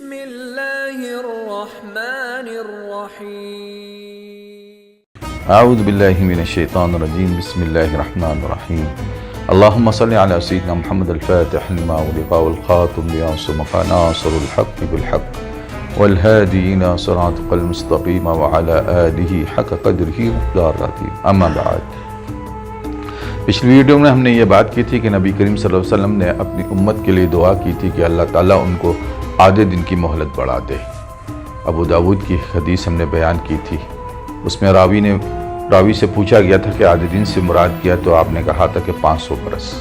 بسم اللہ الرحمن الرحیم اعوذ باللہ من الشیطان الرجیم بسم اللہ الرحمن الرحیم اللہم صلی علی سیدنا محمد الفاتح لما اغلق والخاتم لما سبق ناصر الحق بالحق والهادی الی صراطک المستقیم وعلی آلہ حق قدرہ ومقدارہ العظیم اما بعد۔ پچھلی ویڈیو میں ہم نے یہ بات کی تھی کہ نبی کریم صلی اللہ علیہ وسلم نے اپنی امت کے لیے دعا کی تھی کہ اللہ تعالیٰ ان کو آدھے دن کی مہلت بڑھا دے۔ ابو داود کی حدیث ہم نے بیان کی تھی، اس میں راوی سے پوچھا گیا تھا کہ آدھے دن سے مراد کیا، تو آپ نے کہا تھا کہ 500 برس۔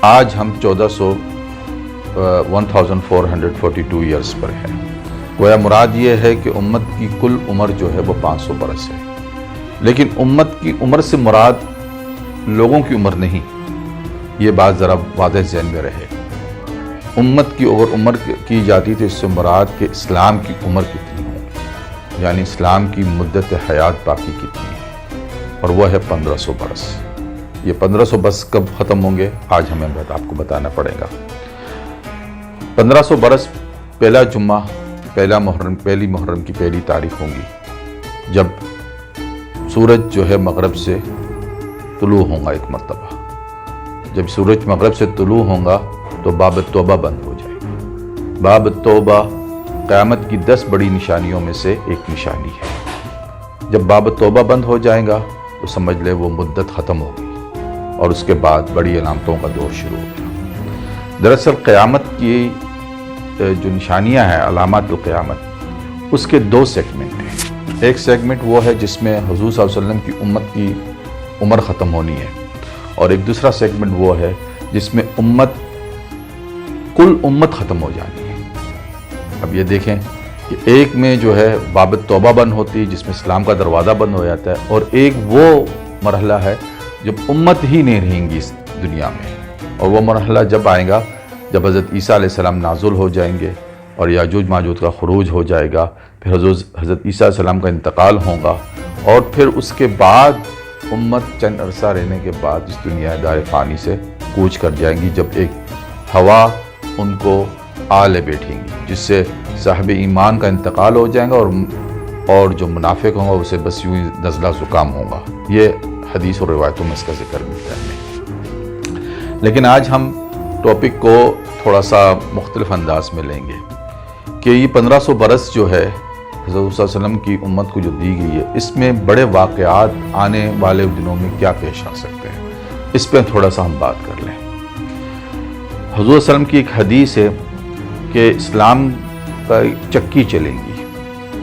آج ہم 1442 ایئرز پر ہیں۔ گویا مراد یہ ہے کہ امت کی کل عمر جو ہے وہ 500 برس ہے، لیکن امت کی عمر سے مراد لوگوں کی عمر نہیں، یہ بات ذرا واضح ذہن میں رہے۔ امت کی اگر عمر کی جاتی تو اس سے مراد کہ اسلام کی عمر کتنی ہو، یعنی اسلام کی مدت حیات باقی کتنی ہے، اور وہ ہے 1500 برس۔ یہ 1500 برس کب ختم ہوں گے آج ہمیں آپ کو بتانا پڑے گا۔ 1500 برس پہلا جمعہ پہلی محرم کی پہلی تاریخ ہوں گی، جب سورج جو ہے مغرب سے طلوع ہوگا ایک مرتبہ۔ جب سورج مغرب سے طلوع ہوگا تو باب توبہ بند ہو جائے گا۔ باب توبہ قیامت کی 10 بڑی نشانیوں میں سے ایک نشانی ہے۔ جب باب توبہ بند ہو جائے گا تو سمجھ لے وہ مدت ختم ہوگی، اور اس کے بعد بڑی علامتوں کا دور شروع ہوگا۔ دراصل قیامت کی جو نشانیاں ہیں، علامات القیامت، اس کے 2 سیگمنٹ ہیں۔ ایک سیگمنٹ وہ ہے جس میں حضور صلی اللہ علیہ وسلم کی امت کی عمر ختم ہونی ہے، اور ایک دوسرا سیگمنٹ وہ ہے جس میں کل امت ختم ہو جانی ہے۔ اب یہ دیکھیں کہ ایک میں جو ہے باب توبہ بند ہوتی ہے، جس میں اسلام کا دروازہ بند ہو جاتا ہے، اور ایک وہ مرحلہ ہے جب امت ہی نہیں رہیں گی اس دنیا میں، اور وہ مرحلہ جب آئے گا جب حضرت عیسیٰ علیہ السلام نازل ہو جائیں گے اور یاجوج ماجوج کا خروج ہو جائے گا، پھر حضرت عیسیٰ علیہ السلام کا انتقال ہوگا، اور پھر اس کے بعد امت چند عرصہ رہنے کے بعد اس دنیا دار فانی سے کوچ کر جائیں گی، جب ایک ہوا ان کو آلے بیٹھیں گی، جس سے صاحب ایمان کا انتقال ہو جائے گا، اور جو منافق ہوں گا اسے بس یوں ہی نزلہ زکام ہوگا۔ یہ حدیث اور روایتوں میں اس کا ذکر ملتا ہے۔ لیکن آج ہم ٹاپک کو تھوڑا سا مختلف انداز میں لیں گے کہ یہ 1500 برس جو ہے حضرت صلی اللہ علیہ وسلم کی امت کو جو دی گئی ہے، اس میں بڑے واقعات آنے والے دنوں میں کیا پیش آ سکتے ہیں، اس پہ تھوڑا سا ہم بات کر لیں۔ حضور صلی اللہ علیہ وسلم کی ایک حدیث ہے کہ اسلام کا چکی چلے گی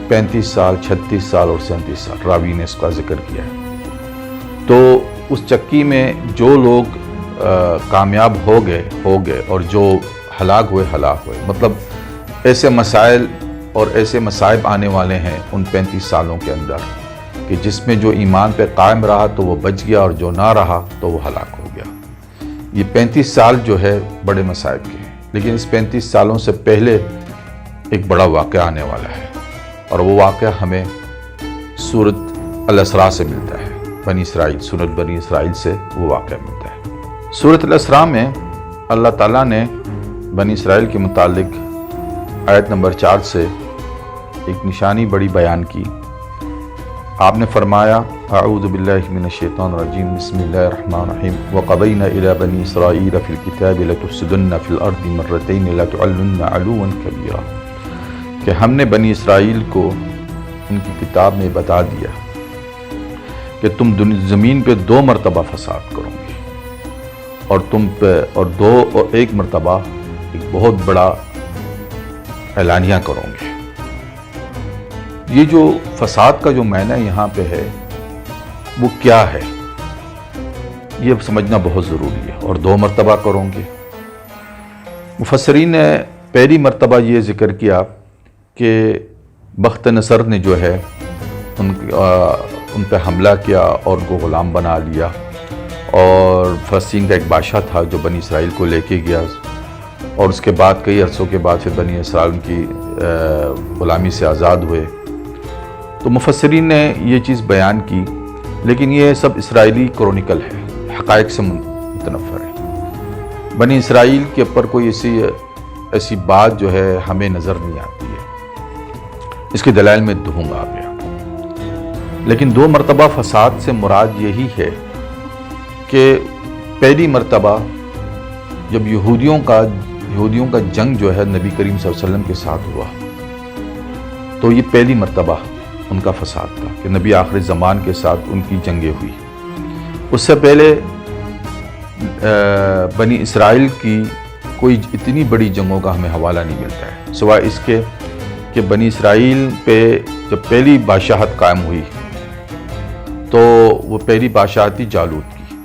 35 سال، 36 سال اور 37 سال، راوی نے اس کا ذکر کیا ہے۔ تو اس چکی میں جو لوگ کامیاب ہو گئے اور جو ہلاک ہوئے، مطلب ایسے مسائل اور ایسے مصائب آنے والے ہیں ان 35 سالوں کے اندر کہ جس میں جو ایمان پہ قائم رہا تو وہ بچ گیا، اور جو نہ رہا تو وہ ہلاک ہو گیا۔ یہ 35 سال جو ہے بڑے مصائب کے ہیں، لیکن اس 35 سالوں سے پہلے ایک بڑا واقعہ آنے والا ہے، اور وہ واقعہ ہمیں سورۃ الاسراء سے ملتا ہے، سورۃ بنی اسرائیل سے وہ واقعہ ملتا ہے۔ سورۃ الاسراء میں اللہ تعالیٰ نے بنی اسرائیل کے متعلق آیت نمبر 4 سے ایک نشانی بڑی بیان کی۔ آپ نے فرمایا اعوذ باللہ من الشیطان الرجیم بسم اللہ الرحمن الرحیم وقضینا الی بنی اسرائیل فی الکتاب لتفسدن فی الارض مرتین لتعلن علوا کبیرا، کہ ہم نے بنی اسرائیل کو ان کی کتاب میں بتا دیا کہ تم زمین پہ 2 مرتبہ فساد کرو گے، اور تم پہ ایک مرتبہ ایک بہت بڑا اعلانیہ کرو گے۔ یہ جو فساد کا جو معنی یہاں پہ ہے وہ کیا ہے، یہ سمجھنا بہت ضروری ہے، اور 2 مرتبہ کروں گے۔ مفسرین نے پہلی مرتبہ یہ ذکر کیا کہ بخت نصر نے جو ہے ان پہ حملہ کیا اور ان کو غلام بنا لیا، اور فلسطین کا ایک بادشاہ تھا جو بنی اسرائیل کو لے کے گیا، اور اس کے بعد کئی عرصوں کے بعد پھر بنی اسرائیل کی غلامی سے آزاد ہوئے۔ تو مفسرین نے یہ چیز بیان کی، لیکن یہ سب اسرائیلی کرونیکل ہے، حقائق سے متنفر ہے۔ بنی اسرائیل کے اوپر کوئی ایسی ایسی بات جو ہے ہمیں نظر نہیں آتی ہے، اس کے دلائل میں دوں گا آپ یہاں۔ لیکن 2 مرتبہ فساد سے مراد یہی ہے کہ پہلی مرتبہ جب یہودیوں کا جنگ جو ہے نبی کریم صلی اللہ علیہ وسلم کے ساتھ ہوا، تو یہ پہلی مرتبہ ان کا فساد تھا کہ نبی آخر زمان کے ساتھ ان کی جنگیں ہوئی۔ اس سے پہلے بنی اسرائیل کی کوئی اتنی بڑی جنگوں کا ہمیں حوالہ نہیں ملتا ہے، سوائے اس کے کہ بنی اسرائیل پہ جب پہلی بادشاہت قائم ہوئی تو وہ پہلی بادشاہت تھی جالوت کی،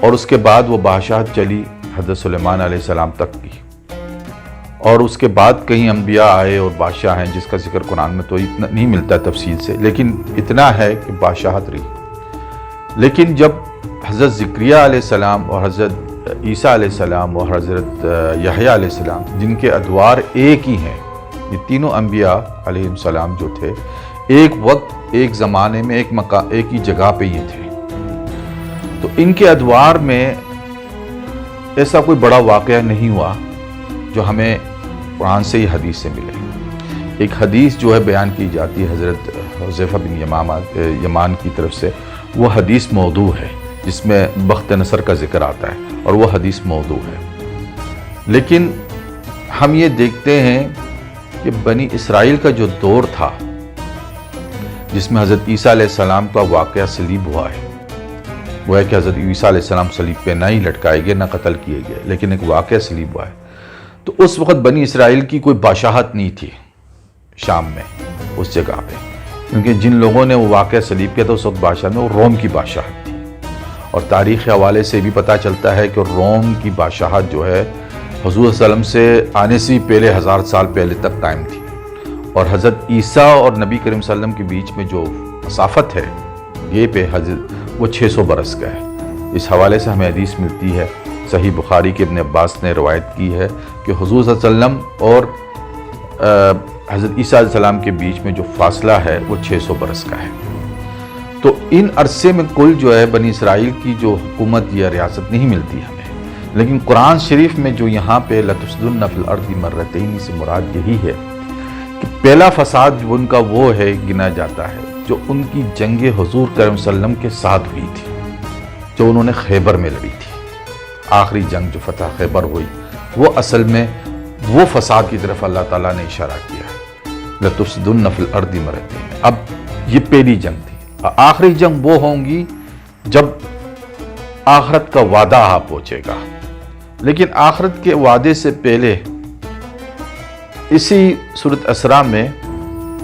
اور اس کے بعد وہ بادشاہت چلی حضرت سلیمان علیہ السلام تک کی، اور اس کے بعد کئی انبیاء آئے اور بادشاہ ہیں جس کا ذکر قرآن میں تو اتنا نہیں ملتا تفصیل سے، لیکن اتنا ہے کہ بادشاہت رہی۔ لیکن جب حضرت زکریا علیہ السلام اور حضرت عیسیٰ علیہ السلام اور حضرت یحییٰ علیہ السلام، جن کے ادوار ایک ہی ہیں، یہ تینوں انبیاء علیہ السلام جو تھے، ایک وقت ایک زمانے میں ایک ہی جگہ پہ یہ تھے، تو ان کے ادوار میں ایسا کوئی بڑا واقعہ نہیں ہوا جو ہمیں قرآن سے یا حدیث سے ملے۔ ایک حدیث جو ہے بیان کی جاتی ہے حضرت حذیفہ بن یمان کی طرف سے، وہ حدیث موضوع ہے جس میں بخت نصر کا ذکر آتا ہے، اور وہ حدیث موضوع ہے۔ لیکن ہم یہ دیکھتے ہیں کہ بنی اسرائیل کا جو دور تھا جس میں حضرت عیسیٰ علیہ السلام کا واقعہ صلیب ہوا ہے، وہ ہے کہ حضرت عیسیٰ علیہ السلام صلیب پہ نہ ہی لٹکائے گئے نہ قتل کیے گئے، لیکن ایک واقعہ صلیب ہوا ہے۔ تو اس وقت بنی اسرائیل کی کوئی بادشاہت نہیں تھی شام میں اس جگہ پہ، کیونکہ جن لوگوں نے وہ واقعہ صلیب کیا تھا اس وقت بادشاہ میں وہ روم کی بادشاہت تھی، اور تاریخ حوالے سے بھی پتہ چلتا ہے کہ روم کی بادشاہت جو ہے حضور صلی اللہ علیہ وسلم سے آنے سے پہلے 1000 سال پہلے تک قائم تھی، اور حضرت عیسیٰ اور نبی کریم صلی اللہ علیہ وسلم کے بیچ میں جو مسافت ہے یہ پہ وہ 600 برس کا ہے۔ اس حوالے سے ہمیں حدیث ملتی ہے، صحیح بخاری کے ابن عباس نے روایت کی ہے کہ حضور صلی اللہ علیہ وسلم اور حضرت عیسیٰ علیہ السلام کے بیچ میں جو فاصلہ ہے وہ 600 برس کا ہے۔ تو ان عرصے میں کل جو ہے بنی اسرائیل کی جو حکومت یا ریاست نہیں ملتی ہمیں، لیکن قرآن شریف میں جو یہاں پہ لَتُفْسِدُنَّ فِي الْأَرْضِ مَرَّتَيْنِ سے مراد یہی ہے کہ پہلا فساد جو ان کا وہ ہے گنا جاتا ہے جو ان کی جنگ حضور کریم صلی اللہ علیہ وسلم کے ساتھ ہوئی تھی، جو انہوں نے خیبر میں لڑی تھی، آخری جنگ جو فتح خیبر ہوئی، وہ اصل میں وہ فساد کی طرف اللہ تعالیٰ نے اشارہ کیا ہے، لَتُفْسِدُنَّ فِي الْأَرْضِ مَرَّتَيْنِ۔ اب یہ پہلی جنگ تھی، آخری جنگ وہ ہوں گی جب آخرت کا وعدہ آ پہنچے گا، لیکن آخرت کے وعدے سے پہلے اسی سورۃ اسراء میں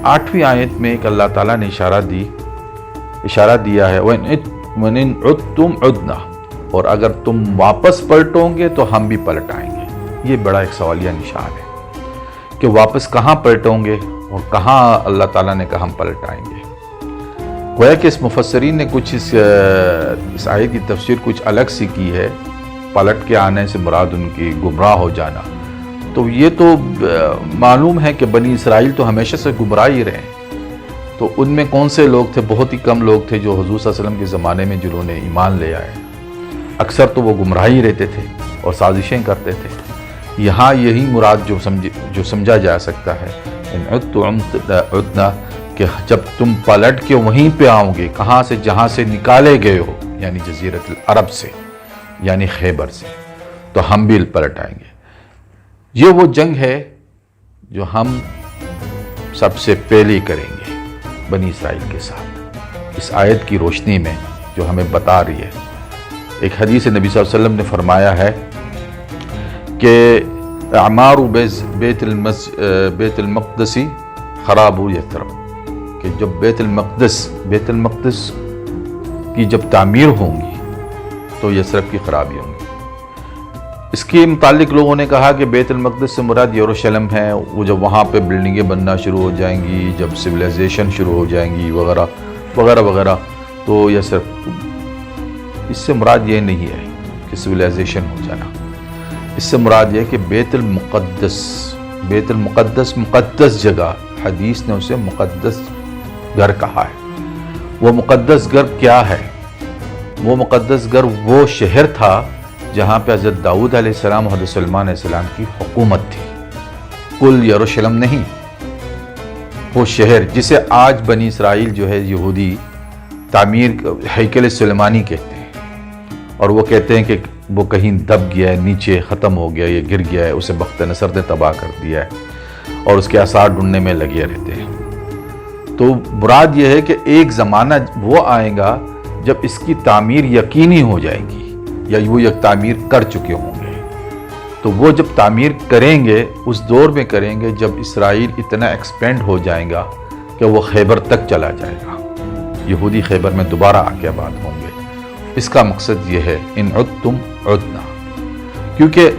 8ویں آیت میں ایک اللہ تعالیٰ نے اشارہ دیا ہے، وَإِنْ عُدْتُمْ عُدْنَا، اور اگر تم واپس پلٹو گے تو ہم بھی پلٹ آئیں گے۔ یہ بڑا ایک سوالیہ نشان ہے کہ واپس کہاں پلٹوں گے اور کہاں اللہ تعالیٰ نے کہا ہم پلٹ آئیں گے۔ گویا کہ اس مفسرین نے کچھ اس آیت کی تفسیر کچھ الگ سی کی ہے، پلٹ کے آنے سے مراد ان کی گمراہ ہو جانا۔ تو یہ تو معلوم ہے کہ بنی اسرائیل تو ہمیشہ سے گمراہ ہی رہے، تو ان میں کون سے لوگ تھے؟ بہت ہی کم لوگ تھے جو حضور صلی اللہ علیہ وسلم کے زمانے میں جنہوں نے ایمان لے آئے، اکثر تو وہ گمراہ ہی رہتے تھے اور سازشیں کرتے تھے۔ یہاں یہی مراد جو سمجھا جا سکتا ہے ان عدنا، کہ جب تم پلٹ کے وہیں پہ آؤ گے، کہاں سے؟ جہاں سے نکالے گئے ہو، یعنی جزیرۃ العرب سے، یعنی خیبر سے، تو ہم بھی پلٹ آئیں گے۔ یہ وہ جنگ ہے جو ہم سب سے پہلے کریں گے بنی اسرائیل کے ساتھ، اس آیت کی روشنی میں جو ہمیں بتا رہی ہے۔ ایک حدیث نبی صلی اللہ علیہ وسلم نے فرمایا ہے کہ اعمار بیت المقدس خراب یثرب، کہ جب بیت المقدس کی جب تعمیر ہوں گی تو یثرب کی خرابی ہوں گی۔ اس کے متعلق لوگوں نے کہا کہ بیت المقدس سے مراد یروشلم ہے، وہ جب وہاں پہ بلڈنگیں بننا شروع ہو جائیں گی، جب سویلائزیشن شروع ہو جائیں گی وغیرہ وغیرہ وغیرہ، تو یثرب، اس سے مراد یہ نہیں ہے کہ سویلائزیشن ہو جانا، اس سے مراد یہ کہ بیت المقدس مقدس جگہ، حدیث نے اسے مقدس گھر کہا ہے۔ وہ مقدس گھر کیا ہے؟ وہ مقدس گھر وہ شہر تھا جہاں پہ حضرت داؤد علیہ السلام اور حضرت سلیمان علیہ السلام کی حکومت تھی. کل یروشلم نہیں، وہ شہر جسے آج بنی اسرائیل جو ہے یہودی تعمیر ہیکل سلیمانی کہتے ہیں، اور وہ کہتے ہیں کہ وہ کہیں دب گیا ہے، نیچے ختم ہو گیا، یہ گر گیا ہے، اسے بخت نصر نے تباہ کر دیا ہے، اور اس کے آثار ڈھونڈنے میں لگے رہتے ہیں. تو مراد یہ ہے کہ ایک زمانہ وہ آئے گا جب اس کی تعمیر یقینی ہو جائے گی، یا وہ یک تعمیر کر چکے ہوں گے. تو وہ جب تعمیر کریں گے اس دور میں کریں گے جب اسرائیل اتنا ایکسپینڈ ہو جائے گا کہ وہ خیبر تک چلا جائے گا. یہودی خیبر میں دوبارہ آ کے آباد ہوں گے. اس کا مقصد یہ ہے ان عدتم عدنا، کیونکہ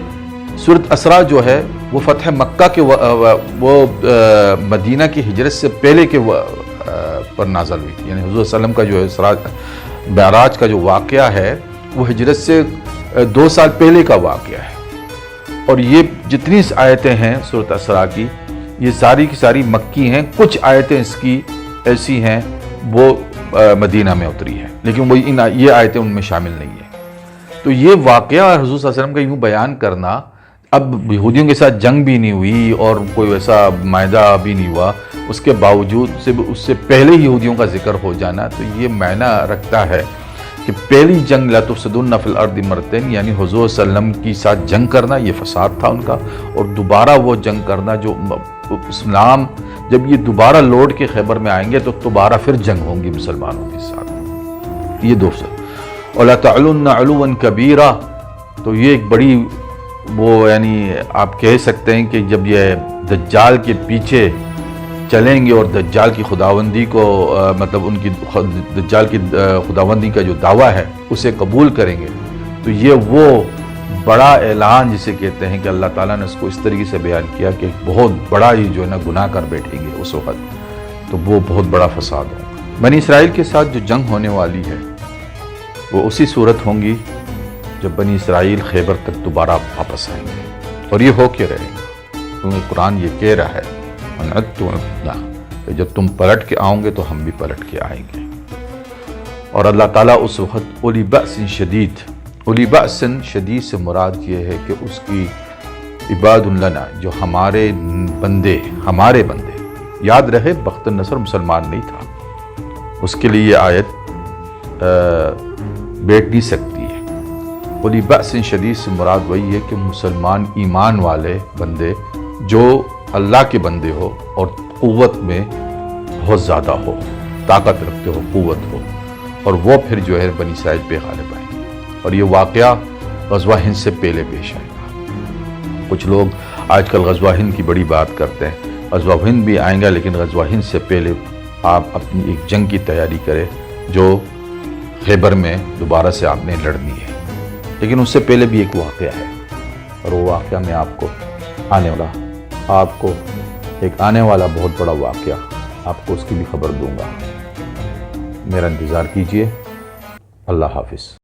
سورۃ اسراء جو ہے وہ فتح مکہ کے وہ مدینہ کی ہجرت سے پہلے کے پر نازل ہوئی تھی. یعنی حضور صلی اللہ علیہ وسلم کا جو ہے معراج کا جو واقعہ ہے وہ ہجرت سے 2 سال پہلے کا واقعہ ہے. اور یہ جتنی آیتیں ہیں سورۃ اسراء کی، یہ ساری کی ساری مکی ہیں. کچھ آیتیں اس کی ایسی ہیں وہ مدینہ میں اتری ہے، لیکن وہ یہ آیتیں ان میں شامل نہیں ہیں. تو یہ واقعہ حضور صلی اللہ علیہ وسلم کا یوں بیان کرنا، اب یہودیوں کے ساتھ جنگ بھی نہیں ہوئی اور کوئی ویسا معاہدہ بھی نہیں ہوا، اس کے باوجود اس سے پہلے یہودیوں کا ذکر ہو جانا، تو یہ معنی رکھتا ہے کہ پہلی جنگ لا تفسدن فی الارض مرتین، یعنی حضور صلی اللہ علیہ وسلم کی ساتھ جنگ کرنا یہ فساد تھا ان کا، اور دوبارہ وہ جنگ کرنا جو اسلام جب یہ دوبارہ لوٹ کے خیبر میں آئیں گے تو دوبارہ پھر جنگ ہوں گی مسلمانوں کے ساتھ. یہ دوسرا وَلَا تَعْلُنَّ عُلُوًّا كَبِيرًا، تو یہ ایک بڑی وہ یعنی آپ کہہ سکتے ہیں کہ جب یہ دجال کے پیچھے چلیں گے اور دجال کی خداوندی کو مطلب ان کی دجال کی خداوندی کا جو دعویٰ ہے اسے قبول کریں گے، تو یہ وہ بڑا اعلان جسے کہتے ہیں کہ اللہ تعالیٰ نے اس کو اس طریقے سے بیان کیا کہ بہت بڑا ہی جو ہے نا گناہ کر بیٹھیں گے اس وقت، تو وہ بہت بڑا فساد ہوگا. بنی اسرائیل کے ساتھ جو جنگ ہونے والی ہے وہ اسی صورت ہوں گی جب بنی اسرائیل خیبر تک دوبارہ واپس آئیں گے، اور یہ ہو کے رہے گا، کیونکہ قرآن یہ کہہ رہا ہے کہ جب تم پلٹ کے آؤ گے تو ہم بھی پلٹ کے آئیں گے. اور اللہ تعالیٰ اس وقت اولی بأس شدید، اولی بأس شدید سے مراد یہ ہے کہ اس کی عباد لنا، جو ہمارے بندے یاد رہے بخت نصر مسلمان نہیں تھا، اس کے لیے یہ آیت بیٹھ نہیں سکتی ہے. اولی بأس شدید سے مراد وہی ہے کہ مسلمان ایمان والے بندے جو اللہ کے بندے ہو اور قوت میں بہت زیادہ ہو، طاقت رکھتے ہو، قوت ہو، اور وہ پھر جو ہے بنی اسرائیل پہ غالب آئیں گے. اور یہ واقعہ غزوہ ہند سے پہلے پیش آئے گا. کچھ لوگ آج کل غزوہ ہند کی بڑی بات کرتے ہیں، غزوہ ہند بھی آئیں گا، لیکن غزوہ ہند سے پہلے آپ اپنی ایک جنگ کی تیاری کریں جو خیبر میں دوبارہ سے آپ نے لڑنی ہے. لیکن اس سے پہلے بھی ایک واقعہ ہے، اور وہ واقعہ میں آپ کو آنے والا بہت بڑا واقعہ آپ کو اس کی بھی خبر دوں گا. میرا انتظار کیجئے. اللہ حافظ.